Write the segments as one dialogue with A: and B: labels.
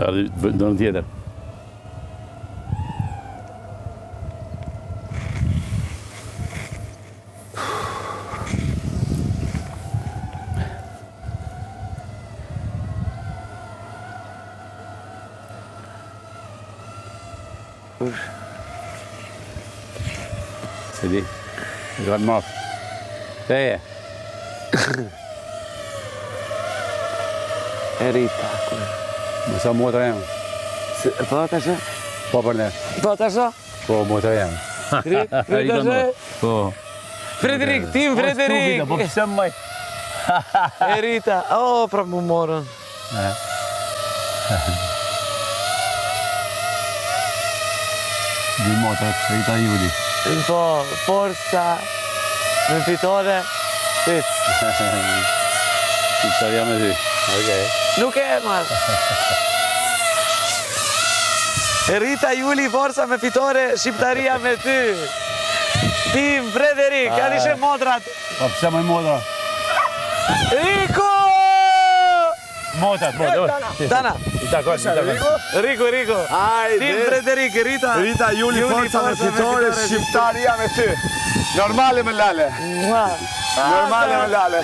A: Do në tjetër. Se di, e ka të mafë. Teje.
B: E Rita.
A: Mësa motra jam.
B: Po të shë?
A: Po për ne.
B: Po të shë?
A: Po motra jam.
B: Rita shë?
A: Po.
B: Frederik, tim Frederik!
A: Po pëse maj.
B: E Rita, pra mu morën.
A: Dy motrat, Rita Juli.
B: Po, forca, me fitore, fit.
A: Shqiptaria me ty. Okej.
B: Nuk e marë. Rita Juli, forca me fitore, Shqiptaria me ty. Tim Frederik, a dishe motrat.
A: Po pëse maj motra?
B: Riko!
A: Motrat.
B: Dana. Riko.
C: Hajde.
B: Tim Frederik, Rita.
C: Rita Juli, forca me fitore, Shqiptaria me ty. Normale me lale. Normale me lale.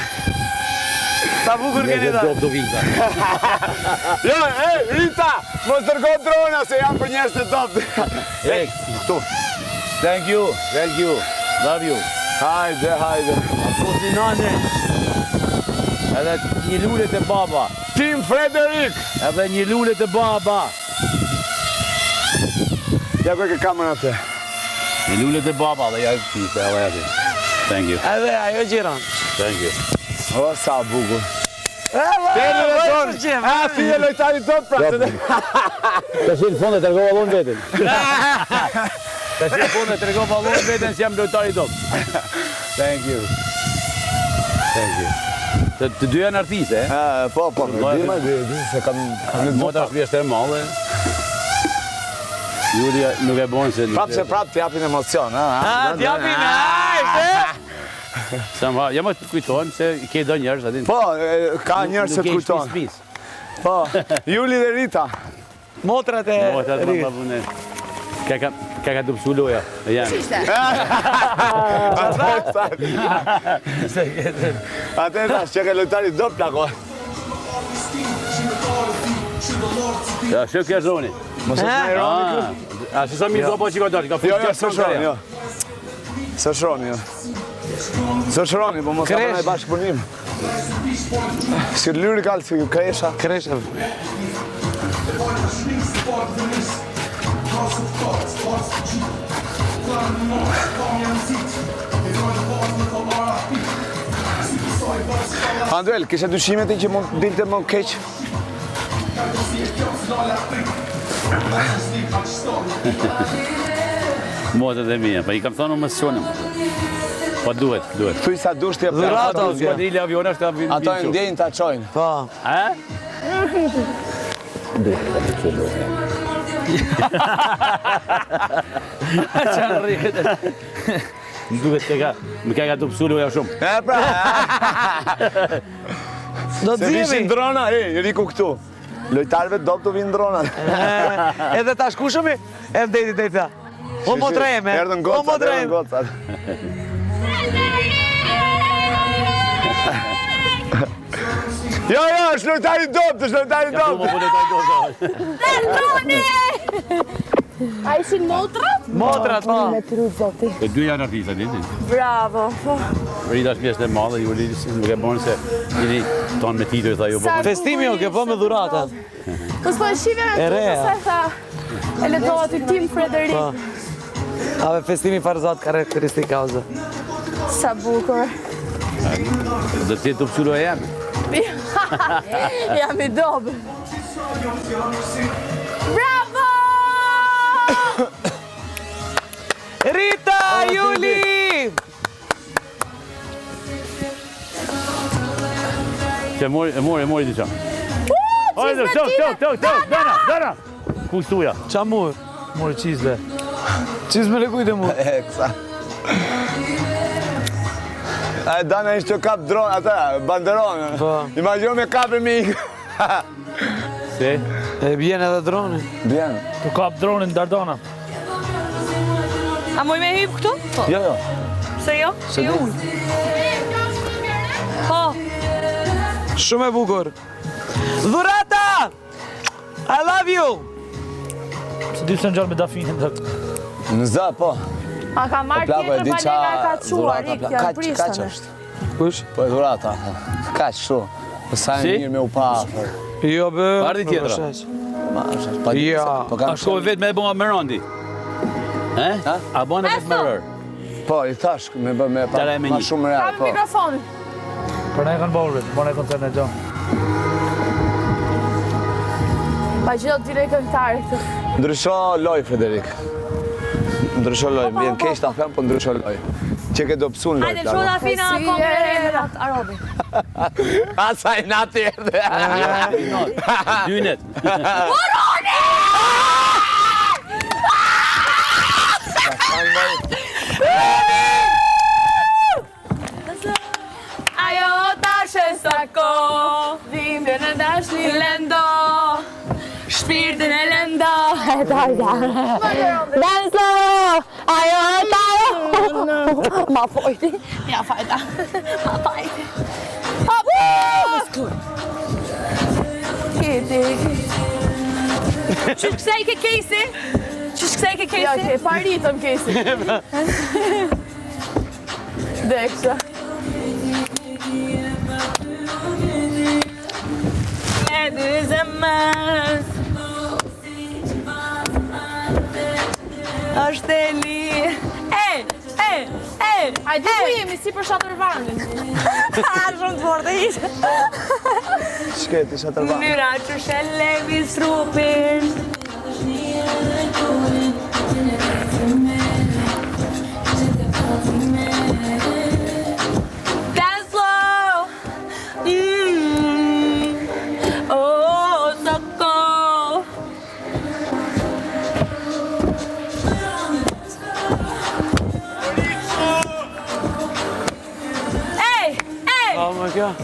B: Sa bukur keni ta.
A: Do vinta.
C: Jo, Rita, mos dërgo drona se jam për njerëz të dobët.
A: Këtu. Thank you. Love you.
C: Hajde.
A: Apo nane. Edhe një lule të baba.
C: Tim Frederik.
A: Edhe një lule të baba.
C: Ja ku e ke kamerën atë.
A: Një lule të baba dhe ja këtu, edhe ati. Thank you.
B: Edhe ajo gjiron.
A: Thank you.
C: O, sa bukur.
B: Ti
C: Ti e lojtari top pra.
A: Të shi në fund e të rego valon vetën. Të shi në fund e të rego valon vetën si jam lojtari top. Thank you. Të dy janë artiste,
C: Po, di se kam në
A: Motra shpjesht e madhe. Juli nuk e bonë se...
C: Prap t'japin emocion,
B: T'japin,
A: Sama, ja më të kujtojnë se ke do njerës, adin.
C: Po, ka njerës se të kujtojnë.
A: Nuk e shpis.
C: Po, Juli dhe Rita.
B: Motrat e...
A: Motrat më babune. Ka të pësu loja, e janë.
C: Ate tash, që ke lojtari do plako.
A: Ja, shë kja zoni.
C: Mos është në ironi kërë?
A: A, që sa mirë do po që ka dojtë, ka fushë
C: Jo, së shroni, Së shroni, po mos ka përna i bashkëpunim. Si lyri kalë, si kresha.
B: Kresha.
C: Anduel, kishe dyshimet ti që mund dilte më keq?
A: Motët e mija, pa i kam thonë më shonë. Pa duhet.
C: Thuj sa dush t'je për.
B: Dhurata,
A: Skuadrili aviona është ka vinë.
C: Ato e ndjenjë t'a qojnë.
B: Po.
A: Qanë rrikët. Më duhet më ka të pësullu ja shumë.
C: E pra,
B: Do
C: se vishin
B: t'zimi.
C: drona, Riku këtu. Lojtarëve do të vinë drona.
B: Edhe ta shkushëmi, e vdeti ta. O motra jeme.
C: Erdhën gocat. Jo, është lojtari dopt,
D: Perdoni! A ishin motrat?
B: Motrat, po.
D: Me tru zoti.
A: Të dy janë artista, ditin.
D: Bravo.
A: Rita është pjesë e madhe, Juli nuk e bonë se jeni tonë me titër, tha ju po.
B: Festimi o ke po me dhurata.
D: Po s'po shive me
B: E
D: tu,
B: rea.
D: se tha. E letoha të Tim Frederik.
B: Ave festimi farzat karakteristika ose.
D: Sa bukur.
A: Dhe ti të pësullu e jemi.
D: Jam i dobë. Bravo!
B: Rita, Juli!
A: Që e mori diqa. Hajde, tok, dana! Ku shtuja?
B: Qa mur? Mori qizbe. Qizme le kujte mur?
C: E, kësa. Dana ishte që kap dronë, ata, banderonë.
B: Po.
C: Imagino me kapë me ikë.
A: Se?
B: E bjen edhe droni.
C: Bjen.
E: Të kap dronin Dardana.
F: A moj me hyp këtu? Po.
C: Jo, jo.
F: Se jo?
C: Se
F: Jo.
C: di.
F: Po.
B: Shumë e bukur. Dhurata! I love you!
E: Se di se në gjallë me dafinin të...
C: Në zë, po.
D: A ka marrë
C: Plako e
D: tjetër
C: di
D: pa
C: qa
D: nga ka quar,
C: dhurata.
D: ik, janë
C: Kaq
D: prishën.
C: është.
B: Kush?
C: Po e dhurata. Kaq shu. Po sa e
A: Si?
C: mirë me u pa.
B: Jo, bë...
A: Ardhi tjetra.
C: Pa di
B: Ja.
C: se- Po kam
A: A shkoj vetë me e bëma me Rondi?
C: Ha?
A: A bëna vetë me rër?
C: Po, i thash me bë me pa
A: Tara e me
C: ma
A: një.
C: shumë real,
D: Kam
C: po.
D: mikrofonin.
E: Për ne kanë bërë vetë, bëna e koncert në gjo.
D: Pa që do t'vire këngëtare këtë.
C: Ndrysho loj, Frederik. Ndrysho loj, më vjen keq ta them, po ndrysho loj. Që ke do pësun loj,
F: Hajde,
C: Plako.
F: shoda fina
D: Si
F: kongre
D: e-
F: me natë, Arobi.
C: Asa i nati erdhe.
A: Dynet.
D: Ajo tash e sako, dhimbje në dashni lendo, shpirtin e lendo.
G: Danso! Ajo tajo! Ma fojti.
D: Ja, fajta. Ma fajti. Kiti.
F: Qysh kësa i ke kejsi? Qysh kësa i ke
D: Ja,
F: kejsi?
D: ke, paritëm kesi. Deksa.
F: E dy zemës është e li.
D: Hajde ku jemi si për Shatërvanin.
F: Shumë të fortë ishte.
C: Shket, isha të rba.
F: Mënyra që shëllemi strupin. Dance slow. Oh, so cold. Ej, ej.
B: Oh my god.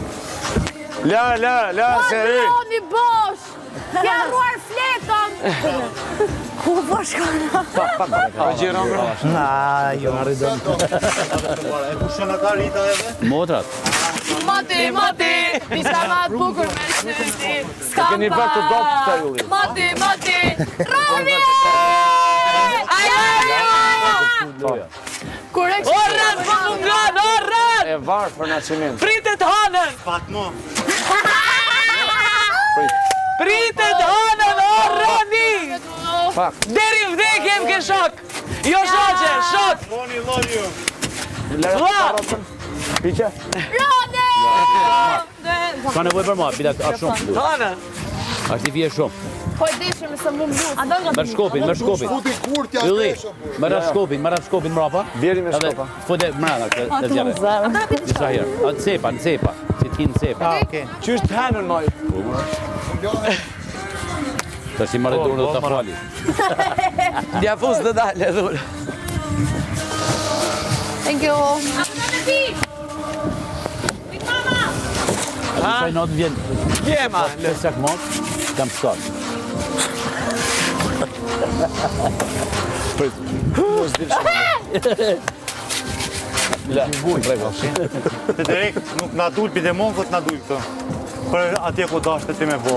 C: La, seri.
D: Një bosh! Kja ruar fletën! Ku po shkona?
B: Po gjiron bro.
A: Motrat.
D: Mati, pisa ma të bukur me shëti. Ska
C: Keni bërë të dopë këta julli.
D: Mati, Roni! Kur e kështë
B: Orrat, po mungon, orrat!
C: E varë për nacionin.
B: Pritet hanën! Pritet hanën, orrani!
C: Fakt.
B: Deri vdekjem ke shok! Jo shoqe, shok! Vlla!
C: Piqe?
D: Roni!
A: Ka nevoj për ma, bilat atë shumë.
B: Hanën!
A: Ashtë i fje shumë.
D: Po e dishëm se mu mbu.
A: Mërë shkopin. Ylli, mërë shkopin mrapa.
C: Bjeri me shkopa.
A: Fote mrana këtë zjarë. Disa herë. Në cepa. Si t'kin cepa.
C: Qysh të henën, moj?
A: Të si marrë durë do të fali.
B: Djafus të dalë, dhurë.
D: Thank you.
A: Saj natë vjen.
B: Gjema!
A: Pesak matë, kam shkatë.
C: Mos dilë shumë. La, prego.
H: Frederik, nuk na dul pide monkët na dul këto. Për atje ku dashte ti me bo.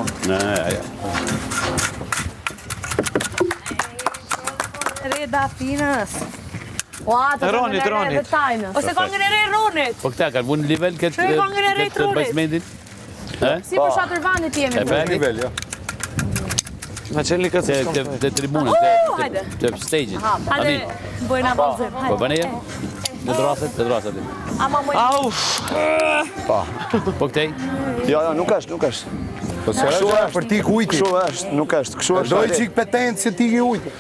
F: Reda finës.
D: Ua, të
B: Ronit,
D: të
B: Ronit.
D: dhe tajnës.
F: Ose kongën e re Ronit.
A: Po këta kanë vënë nivel këtë
F: Shoj kongën e rejtë Ronit.
A: bajsmendin.
D: Si për Shatërvanit jemi.
A: E beni?
C: Nivel, jo.
B: Ma qenë këtë
A: Të
B: s'kom
A: të tribunën,
F: hajde.
A: të stage-in.
F: Hajde, bojna balzim.
A: Po bëne e? Në draset.
F: Ama moj...
B: Auf!
A: Po këtej?
C: Jo, nuk është.
I: Po se është për ti kujti.
C: Kështu është, nuk është. Kështu është.
I: Doj qik petenë se ti ki ujtë.